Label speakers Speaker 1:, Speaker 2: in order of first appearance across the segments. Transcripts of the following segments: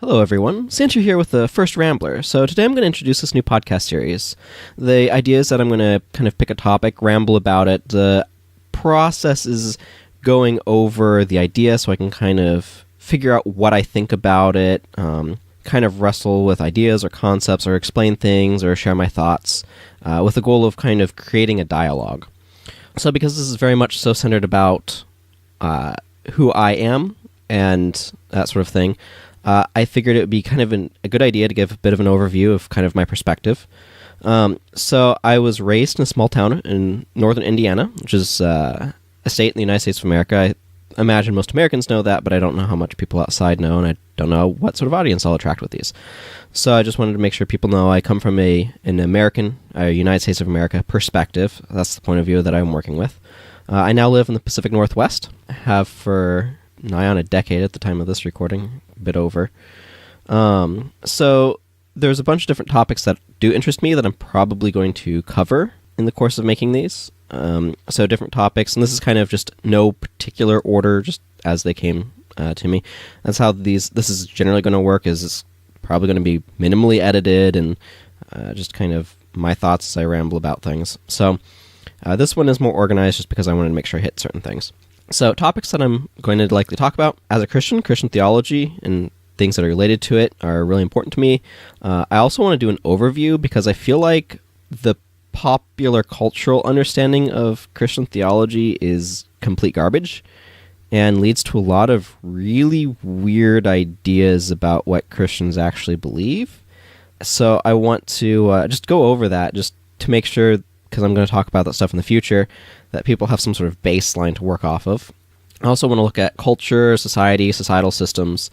Speaker 1: Hello everyone, Sientir here with the first Rambler. So today I'm going to introduce this new podcast series. The idea is that I'm going to kind of pick a topic, ramble about it. The process is going over the idea so I can kind of figure out what I think about it, kind of wrestle with ideas or concepts or explain things or share my thoughts with the goal of kind of creating a dialogue. So because this is very much so centered about who I am and that sort of thing, I figured it would be kind of a good idea to give a bit of an overview of kind of my perspective. So I was raised in a small town in northern Indiana, which is a state in the United States of America. I imagine most Americans know that, but I don't know how much people outside know, and I don't know what sort of audience I'll attract with these. So I just wanted to make sure people know I come from an American, United States of America perspective. That's the point of view that I'm working with. I now live in the Pacific Northwest. I have for nigh on a decade at the time of this recording, a bit over. So there's a bunch of different topics that do interest me that I'm probably going to cover in the course of making these. So different topics, and this is kind of just no particular order, just as they came to me. That's how this is generally going to work, is it's probably going to be minimally edited and just kind of my thoughts as I ramble about things. So this one is more organized just because I wanted to make sure I hit certain things. So topics that I'm going to likely talk about as a Christian theology, and things that are related to it are really important to me. I also want to do an overview because I feel like the popular cultural understanding of Christian theology is complete garbage and leads to a lot of really weird ideas about what Christians actually believe. So I want to just go over that just to make sure, because I'm going to talk about that stuff in the future, that people have some sort of baseline to work off of. I also want to look at culture, society, societal systems.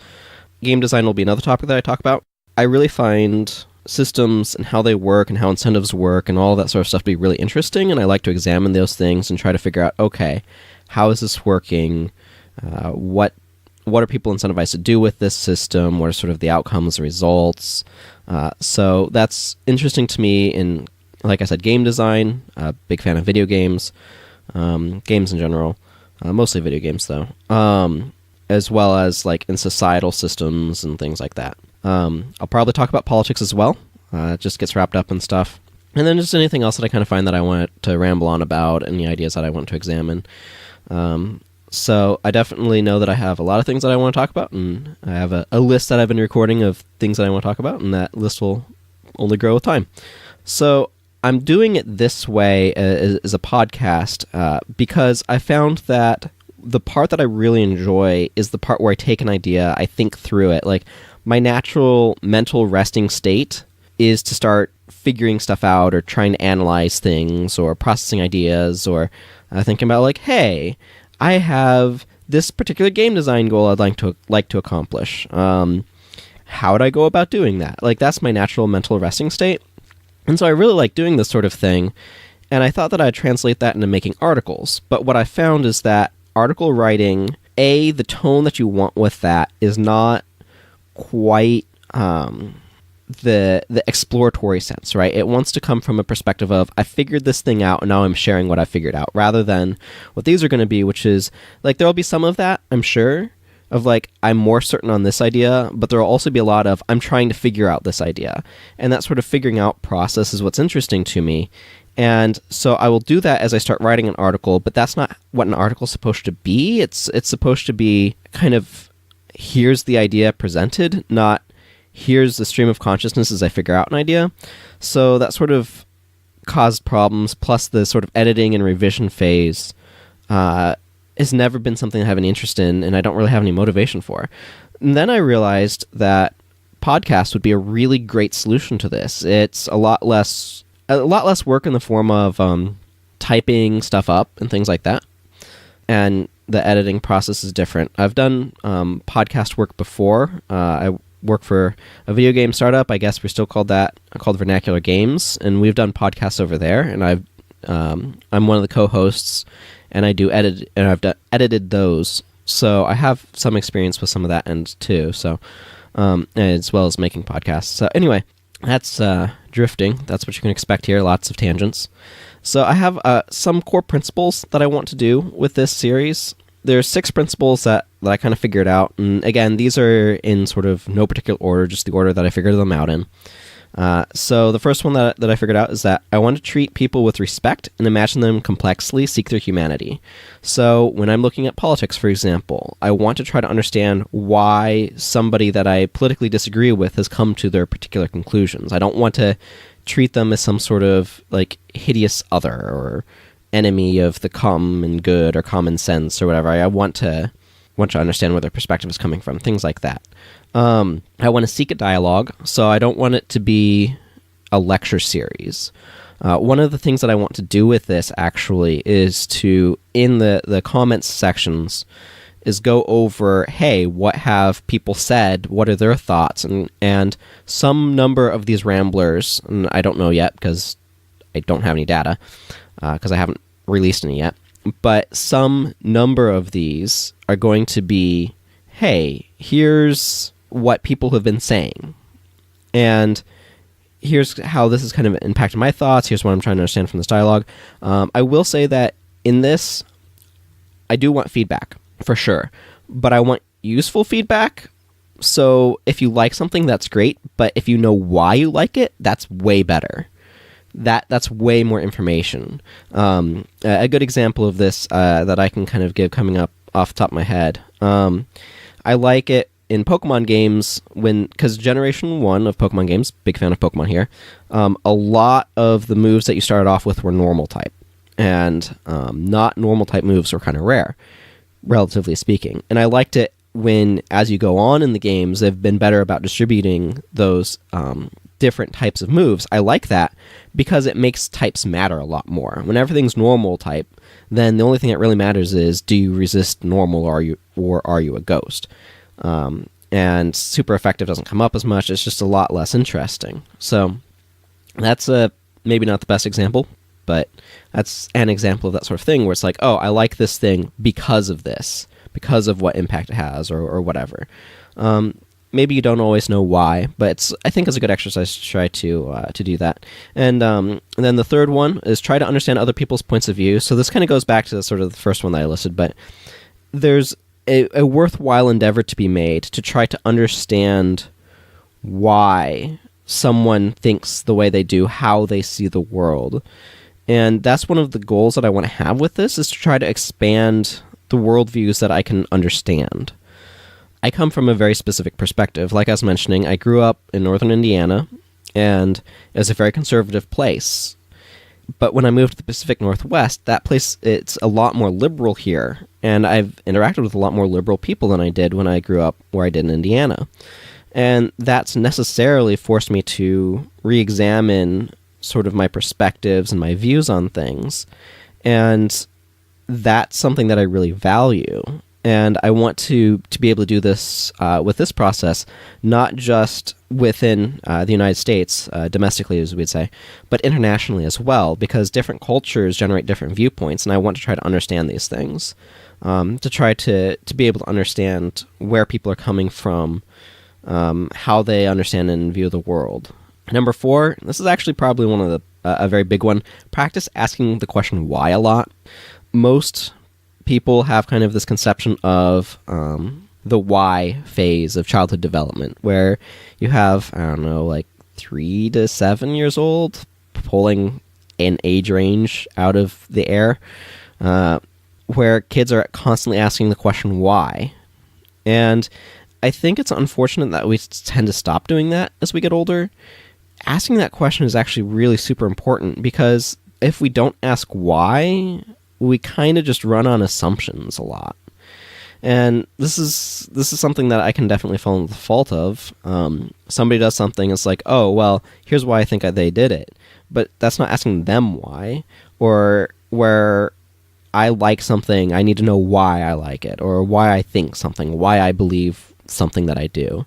Speaker 1: Game design will be another topic that I talk about. I really find systems and how they work and how incentives work and all that sort of stuff to be really interesting, and I like to examine those things and try to figure out, okay, how is this working? What are people incentivized to do with this system? What are sort of the outcomes, the results? So that's interesting to me in, like I said, game design. Big fan of video games. Games in general, mostly video games though, as well as like in societal systems and things like that. I'll probably talk about politics as well. It just gets wrapped up in stuff. And then just anything else that I kind of find that I want to ramble on about, any ideas that I want to examine. So I definitely know that I have a lot of things that I want to talk about, and I have a list that I've been recording of things that I want to talk about, and that list will only grow with time. So I'm doing it this way as a podcast because I found that the part that I really enjoy is the part where I take an idea, I think through it. Like, my natural mental resting state is to start figuring stuff out or trying to analyze things or processing ideas or thinking about, like, hey, I have this particular game design goal I'd like to accomplish. How would I go about doing that? Like, that's my natural mental resting state. And so I really like doing this sort of thing, and I thought that I'd translate that into making articles. But what I found is that article writing, the tone that you want with that is not quite the exploratory sense, right? It wants to come from a perspective of, I figured this thing out and now I'm sharing what I figured out, rather than what these are going to be, which is, like, there'll be some of that, I'm sure, of like, I'm more certain on this idea, but there'll also be a lot of, I'm trying to figure out this idea. And that sort of figuring out process is what's interesting to me. And so I will do that as I start writing an article, but that's not what an article is supposed to be. It's supposed to be kind of, here's the idea presented, not here's the stream of consciousness as I figure out an idea. So that sort of caused problems, plus the sort of editing and revision phase has never been something I have any interest in, and I don't really have any motivation for. And then I realized that podcasts would be a really great solution to this. It's a lot less work in the form of typing stuff up and things like that, and the editing process is different. I've done podcast work before. I work for a video game startup. I guess we're still called Vernacular Games, and we've done podcasts over there. And I'm one of the co-hosts, and I've edited those. So I have some experience with some of that end too. So as well as making podcasts. So anyway, that's drifting. That's what you can expect here. Lots of tangents. So I have some core principles that I want to do with this series. there's 6 principles that I kind of figured out. And again, these are in sort of no particular order, just the order that I figured them out in. So the first one that I figured out is that I want to treat people with respect and imagine them complexly seek their humanity. So when I'm looking at politics, for example, I want to try to understand why somebody that I politically disagree with has come to their particular conclusions. I don't want to treat them as some sort of like hideous other or enemy of the common good or common sense or whatever. I want to understand where their perspective is coming from, things like that. I want to seek a dialogue, so I don't want it to be a lecture series. One of the things that I want to do with this, actually, is to, in the comments sections, is go over, hey, what have people said? What are their thoughts? And some number of these Ramblers, and I don't know yet because I don't have any data, because I haven't released any yet, but some number of these are going to be, hey, here's what people have been saying, and here's how this has kind of impacted my thoughts, here's what I'm trying to understand from this dialogue. I will say that in this, I do want feedback, for sure, but I want useful feedback. So if you like something, that's great, but if you know why you like it, that's way better. That's way more information. A good example of this that I can kind of give coming up off the top of my head, I like it in Pokemon games, because Generation 1 of Pokemon games, big fan of Pokemon here, a lot of the moves that you started off with were normal type, and not normal type moves were kind of rare, relatively speaking. And I liked it when, as you go on in the games, they've been better about distributing those different types of moves. I like that because it makes types matter a lot more. When everything's normal type, then the only thing that really matters is, do you resist normal or are you a ghost? And super effective doesn't come up as much. It's just a lot less interesting. So that's maybe not the best example, but that's an example of that sort of thing where it's like, oh, I like this thing because of this, because of what impact it has or whatever. Maybe you don't always know why, but I think it's a good exercise to try to do that. And then the third one is try to understand other people's points of view. So this kind of goes back to sort of the first one that I listed, but there's a worthwhile endeavor to be made to try to understand why someone thinks the way they do, how they see the world. And that's one of the goals that I want to have with this, is to try to expand the worldviews that I can understand. I come from a very specific perspective. Like I was mentioning, I grew up in northern Indiana, and it was a very conservative place. But when I moved to the Pacific Northwest, that place, it's a lot more liberal here, and I've interacted with a lot more liberal people than I did when I grew up where I did in Indiana. And that's necessarily forced me to re-examine sort of my perspectives and my views on things. And that's something that I really value. And I want to be able to do this with this process, not just within the United States, domestically, as we'd say, but internationally as well, because different cultures generate different viewpoints, and I want to try to understand these things, to try to be able to understand where people are coming from, how they understand and view the world. Number 4, this is actually probably one of a very big one, practice asking the question why a lot. Most people have kind of this conception of the why phase of childhood development, where you have, I don't know, like 3 to 7 years old, pulling an age range out of the air, where kids are constantly asking the question why. And I think it's unfortunate that we tend to stop doing that as we get older. Asking that question is actually really super important, because if we don't ask why, we kind of just run on assumptions a lot. And this is something that I can definitely fall into the fault of. Somebody does something, it's like, oh, well, here's why I think they did it. But that's not asking them why. Or where I like something, I need to know why I like it, or why I think something, why I believe something that I do.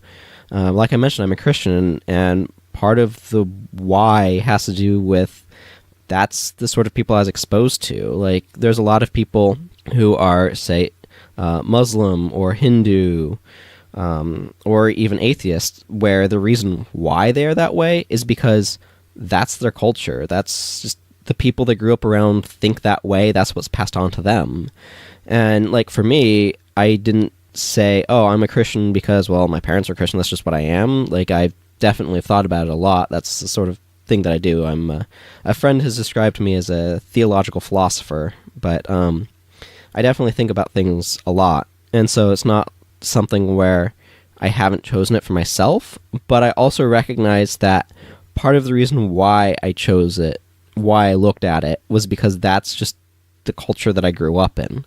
Speaker 1: Like I mentioned, I'm a Christian, and part of the why has to do with that's the sort of people I was exposed to. Like, there's a lot of people who are, say, Muslim or Hindu, or even atheist, where the reason why they're that way is because that's their culture. That's just the people that grew up around think that way, that's what's passed on to them. And like for me, I didn't say, oh, I'm a Christian because, well, my parents are Christian, that's just what I am. Like, I definitely have thought about it a lot. That's the sort of thing that I do. A friend has described me as a theological philosopher, but I definitely think about things a lot. And so it's not something where I haven't chosen it for myself, but I also recognize that part of the reason why I chose it, why I looked at it, was because that's just the culture that I grew up in.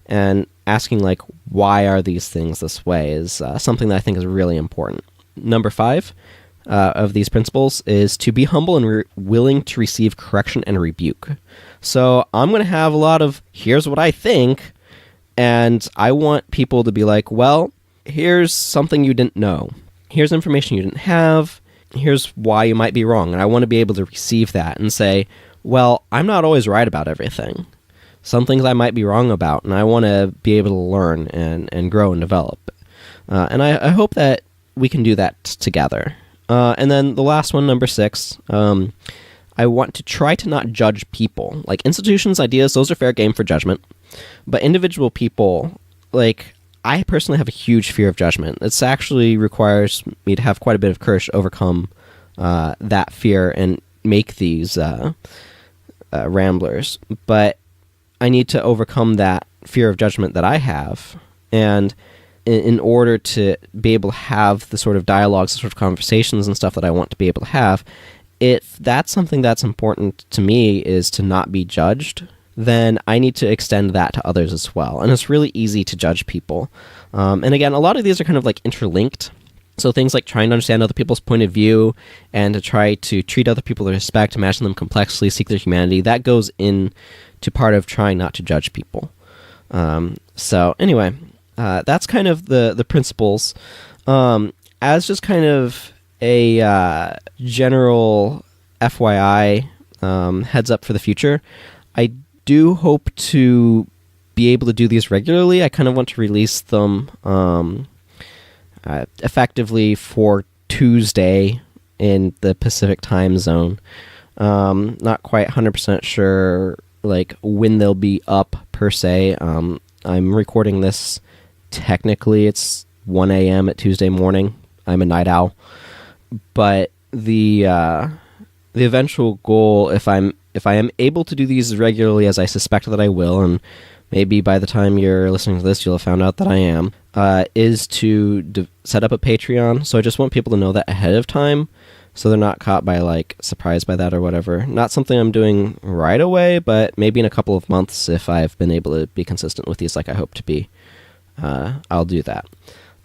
Speaker 1: And asking, like, why are these things this way is something that I think is really important. Number 5 of these principles is to be humble and willing to receive correction and rebuke. So I'm going to have a lot of, here's what I think, and I want people to be like, well, here's something you didn't know. Here's information you didn't have. Here's why you might be wrong. And I want to be able to receive that and say, well, I'm not always right about everything. Some things I might be wrong about, and I want to be able to learn and grow and develop. And I hope that we can do that together. And then the last one, number 6, I want to try to not judge people. Like, institutions, ideas, those are fair game for judgment. But individual people, like, I personally have a huge fear of judgment. It actually requires me to have quite a bit of courage to overcome that fear and make these Ramblers. But I need to overcome that fear of judgment that I have. And in order to be able to have the sort of dialogues, the sort of conversations and stuff that I want to be able to have, if that's something that's important to me is to not be judged, then I need to extend that to others as well. And it's really easy to judge people. And again, a lot of these are kind of like interlinked. So things like trying to understand other people's point of view and to try to treat other people with respect, imagine them complexly, seek their humanity, that goes into part of trying not to judge people. So anyway, that's kind of the principles. As just kind of a general FYI, heads up for the future, I do hope to be able to do these regularly. I kind of want to release them effectively for Tuesday in the Pacific time zone. Not quite 100% sure like when they'll be up per se. I'm recording this, technically it's 1 a.m. at Tuesday morning. I'm a night owl. But the eventual goal, if I am able to do these regularly, as I suspect that I will, and maybe by the time you're listening to this, you'll have found out that I am, is to set up a Patreon. So I just want people to know that ahead of time, so they're not caught by, like, surprised by that or whatever. Not something I'm doing right away, but maybe in a couple of months, if I've been able to be consistent with these like I hope to be, I'll do that.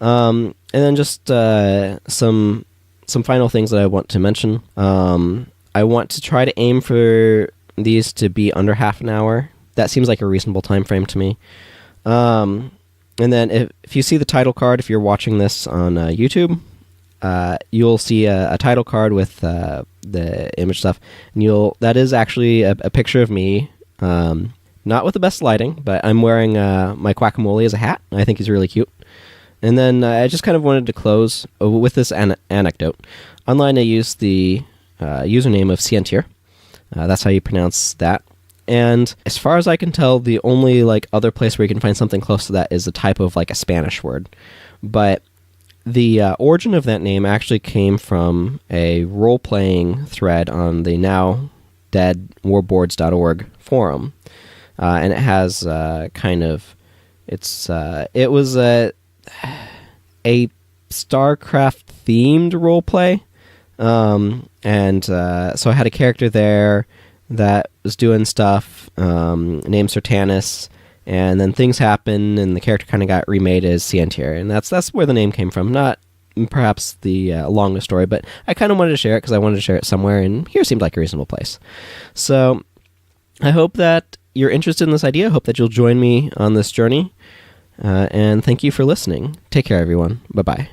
Speaker 1: And then just some final things that I want to mention. I want to try to aim for these to be under half an hour. That seems like a reasonable time frame to me. And then if you see the title card, if you're watching this on YouTube, you'll see a title card with the image stuff. And that is actually a picture of me, not with the best lighting, but I'm wearing my Quackamole as a hat. I think he's really cute. And then I just kind of wanted to close with this anecdote. Online I used the username of Sientir. That's how you pronounce that. And as far as I can tell, the only like other place where you can find something close to that is a type of like a Spanish word. But the origin of that name actually came from a role-playing thread on the now dead warboards.org forum. And it has it was a StarCraft themed roleplay. So I had a character there that was doing stuff, named Sertanis, and then things happened, and the character kind of got remade as Sientir, and that's where the name came from. Not perhaps the longest story, but I kind of wanted to share it because I wanted to share it somewhere, and here seemed like a reasonable place. So I hope that you're interested in this idea. I hope that you'll join me on this journey, and thank you for listening. Take care, everyone. Bye-bye.